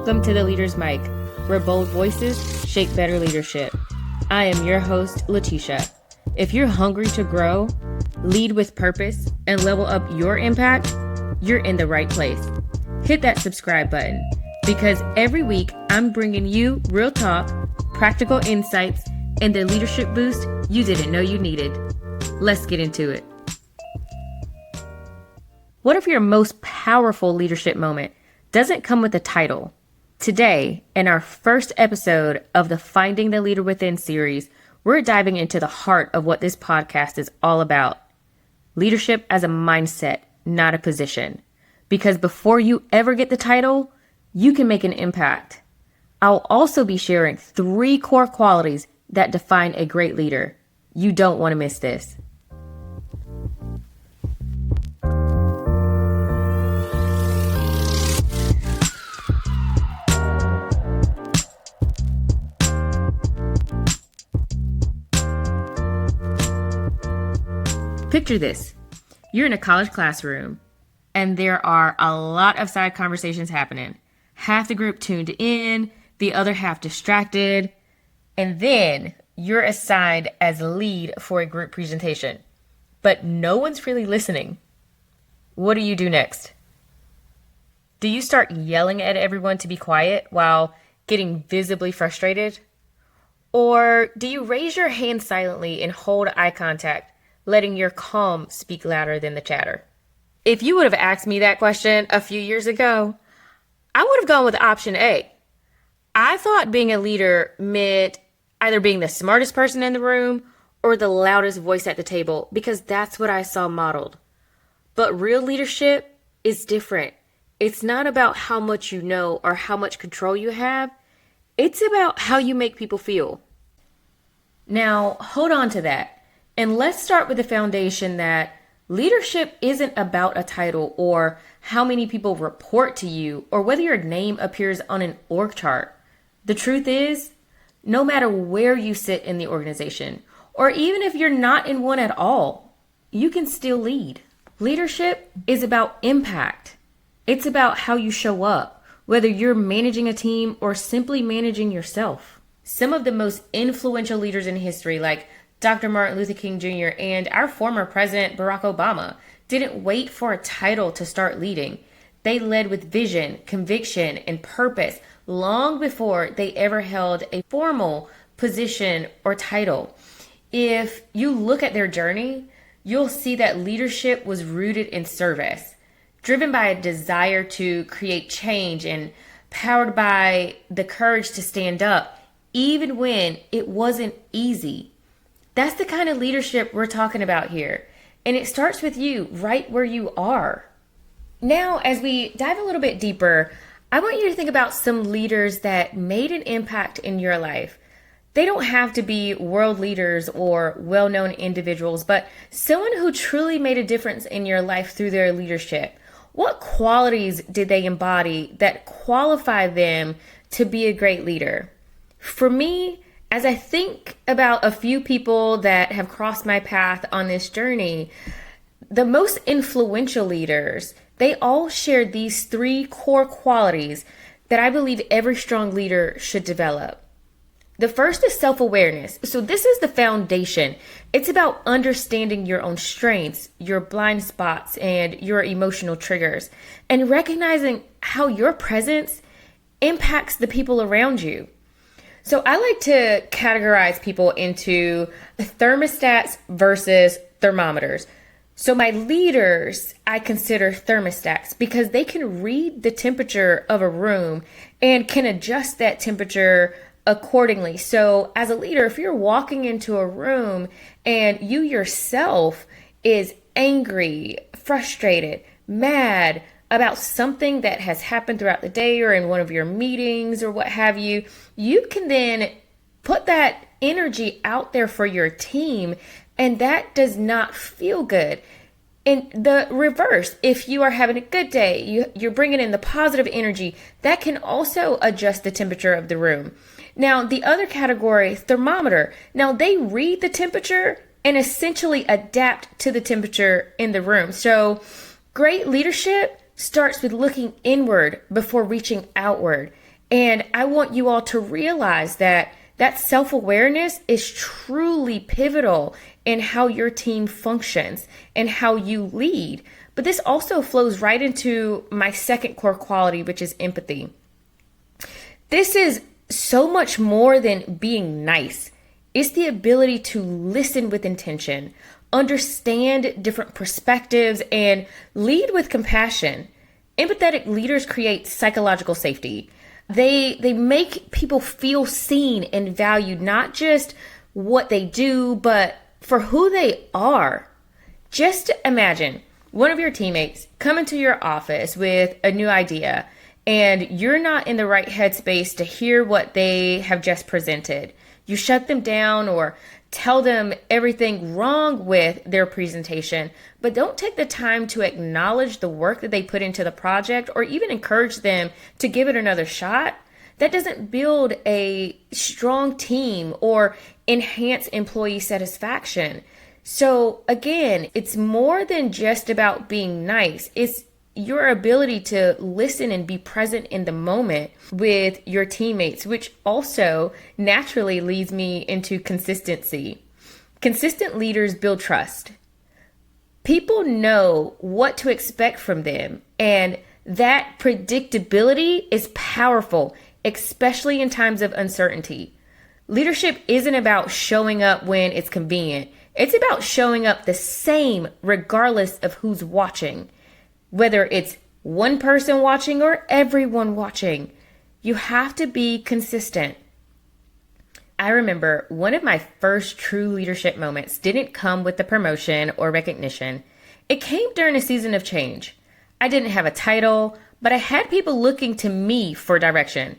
Welcome to the Leader's Mic, where bold voices shape better leadership. I am your host, Latisha. If you're hungry to grow, lead with purpose, and level up your impact, you're in the right place. Hit that subscribe button, because every week I'm bringing you real talk, practical insights, and the leadership boost you didn't know you needed. Let's get into it. What if your most powerful leadership moment doesn't come with a title? Today, in our first episode of the Finding the Leader Within series, we're diving into the heart of what this podcast is all about. Leadership as a mindset, not a position. Because before you ever get the title, you can make an impact. I'll also be sharing 3 core qualities that define a great leader. You don't want to miss this. Picture this. You're in a college classroom, and there are a lot of side conversations happening. Half the group tuned in, the other half distracted, and then you're assigned as lead for a group presentation. But no one's really listening. What do you do next? Do you start yelling at everyone to be quiet while getting visibly frustrated? Or do you raise your hand silently and hold eye contact, letting your calm speak louder than the chatter? If you would have asked me that question a few years ago, I would have gone with option A. I thought being a leader meant either being the smartest person in the room or the loudest voice at the table, because that's what I saw modeled. But real leadership is different. It's not about how much you know or how much control you have. It's about how you make people feel. Now, hold on to that. And let's start with the foundation that leadership isn't about a title or how many people report to you or whether your name appears on an org chart. The truth is, no matter where you sit in the organization, or even if you're not in one at all, you can still lead. Leadership is about impact. It's about how you show up, whether you're managing a team or simply managing yourself. Some of the most influential leaders in history, like Dr. Martin Luther King Jr. and our former President Barack Obama, didn't wait for a title to start leading. They led with vision, conviction, and purpose long before they ever held a formal position or title. If you look at their journey, you'll see that leadership was rooted in service, driven by a desire to create change and powered by the courage to stand up, even when it wasn't easy. That's the kind of leadership we're talking about here. And it starts with you right where you are. Now, as we dive a little bit deeper, I want you to think about some leaders that made an impact in your life. They don't have to be world leaders or well-known individuals, but someone who truly made a difference in your life through their leadership. What qualities did they embody that qualify them to be a great leader? For me, as I think about a few people that have crossed my path on this journey, the most influential leaders, they all shared these 3 core qualities that I believe every strong leader should develop. The first is self-awareness. So this is the foundation. It's about understanding your own strengths, your blind spots, and your emotional triggers, and recognizing how your presence impacts the people around you. So I like to categorize people into thermostats versus thermometers. So my leaders, I consider thermostats because they can read the temperature of a room and can adjust that temperature accordingly. So as a leader, if you're walking into a room and you yourself is angry, frustrated, mad about something that has happened throughout the day or in one of your meetings or what have you, you can then put that energy out there for your team, and that does not feel good. In the reverse, if you are having a good day, you're bringing in the positive energy, that can also adjust the temperature of the room. Now, the other category, thermometer. Now, they read the temperature and essentially adapt to the temperature in the room. So great leadership starts with looking inward before reaching outward. And I want you all to realize that that self-awareness is truly pivotal in how your team functions and how you lead. But this also flows right into my second core quality, which is empathy. This is so much more than being nice. It's the ability to listen with intention, understand different perspectives, and lead with compassion. Empathetic leaders create psychological safety. They make people feel seen and valued, not just what they do, but for who they are. Just imagine one of your teammates come into your office with a new idea, and you're not in the right headspace to hear what they have just presented. You shut them down or tell them everything wrong with their presentation, but don't take the time to acknowledge the work that they put into the project or even encourage them to give it another shot. That doesn't build a strong team or enhance employee satisfaction. So again, it's more than just about being nice. It's your ability to listen and be present in the moment with your teammates, which also naturally leads me into consistency. Consistent leaders build trust. People know what to expect from them, and that predictability is powerful, especially in times of uncertainty. Leadership isn't about showing up when it's convenient. It's about showing up the same regardless of who's watching. Whether it's one person watching or everyone watching, you have to be consistent. I remember one of my first true leadership moments didn't come with the promotion or recognition. It came during a season of change. I didn't have a title, but I had people looking to me for direction.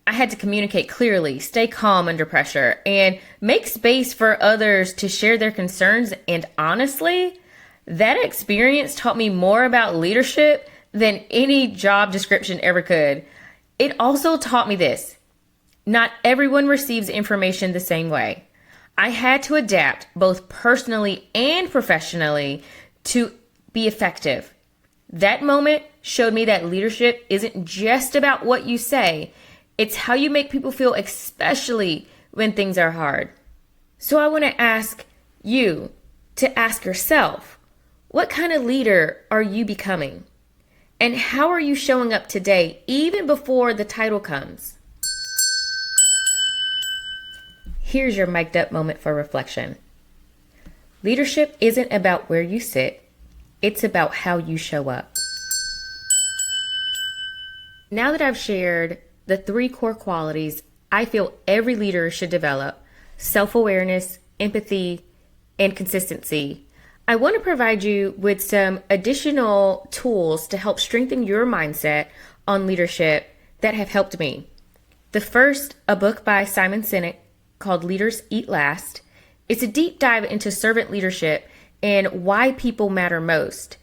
I had to communicate clearly, stay calm under pressure, and make space for others to share their concerns. And honestly, that experience taught me more about leadership than any job description ever could. It also taught me this: not everyone receives information the same way. I had to adapt both personally and professionally to be effective. That moment showed me that leadership isn't just about what you say. It's how you make people feel, especially when things are hard. So I want to ask you to ask yourself, what kind of leader are you becoming? And how are you showing up today, even before the title comes? Here's your mic'd up moment for reflection. Leadership isn't about where you sit. It's about how you show up. Now that I've shared the 3 core qualities I feel every leader should develop: self-awareness, empathy, and consistency, I want to provide you with some additional tools to help strengthen your mindset on leadership that have helped me. The first, a book by Simon Sinek called Leaders Eat Last. It's a deep dive into servant leadership and why people matter most.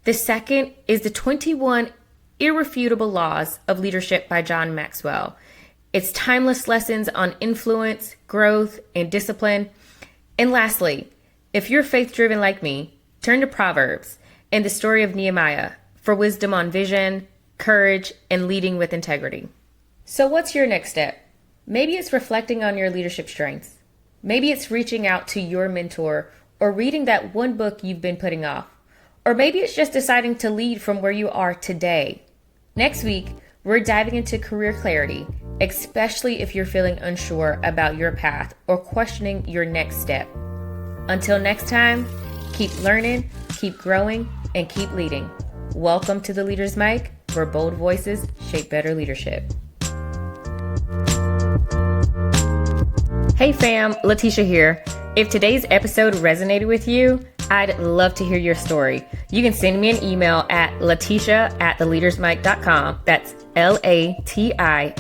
The second is the 21 Irrefutable Laws of Leadership by John Maxwell. It's timeless lessons on influence, growth, and discipline. And lastly, if you're faith-driven like me, turn to Proverbs and the story of Nehemiah for wisdom on vision, courage, and leading with integrity. So what's your next step? Maybe it's reflecting on your leadership strengths. Maybe it's reaching out to your mentor or reading that one book you've been putting off. Or maybe it's just deciding to lead from where you are today. Next week, we're diving into career clarity, especially if you're feeling unsure about your path or questioning your next step. Until next time, keep learning, keep growing, and keep leading. Welcome to the Leader's Mic, where bold voices shape better leadership. Hey fam, Latisha here. If today's episode resonated with you, I'd love to hear your story. You can send me an email at latisha@theleadersmic.com. That's LATISHA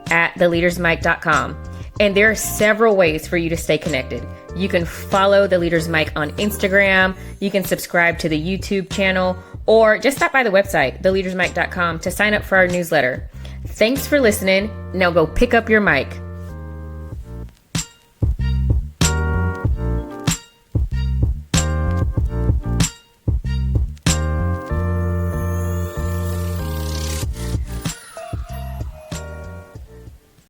@theleadersmic.com. And there are several ways for you to stay connected. You can follow The Leader's Mic on Instagram. You can subscribe to the YouTube channel, or just stop by the website, theleadersmic.com, to sign up for our newsletter. Thanks for listening. Now go pick up your mic.